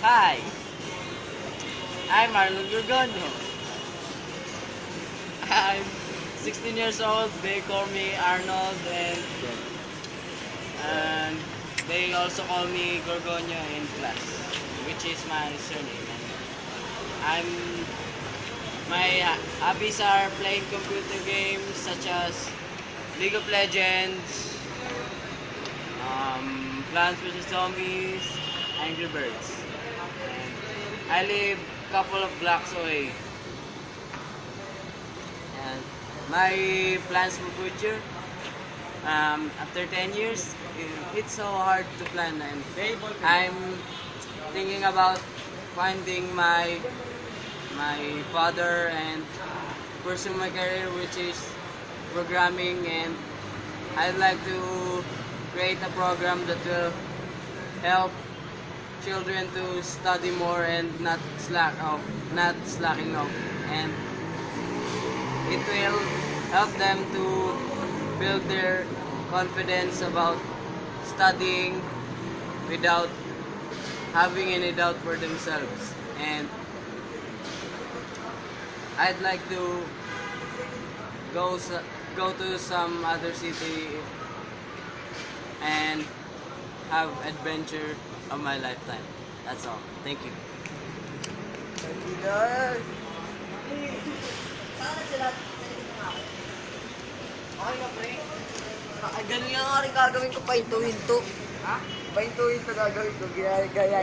Hi, I'm Arnold Gorgonio. I'm 16 years old. They call me Arnold, and they also call me Gorgonio in class, which is my surname. I'm my hobbies are playing computer games such as League of Legends, Plants vs Zombies, Angry Birds. And I live a couple of blocks away. And my plans for future, after 10 years, it's so hard to plan. And I'm thinking about finding my father and pursue my career, which is programming. And I'd like to create a program that will help children to study more and not slacking off, and it will help them to build their confidence about studying without having any doubt for themselves. And I'd like to go to some other city and have adventure of my lifetime. That's all. Thank you. Ganun nga rin gagawin ko, pahinto-hinto. Ha? Pahinto-hinto gagawin ko, gaya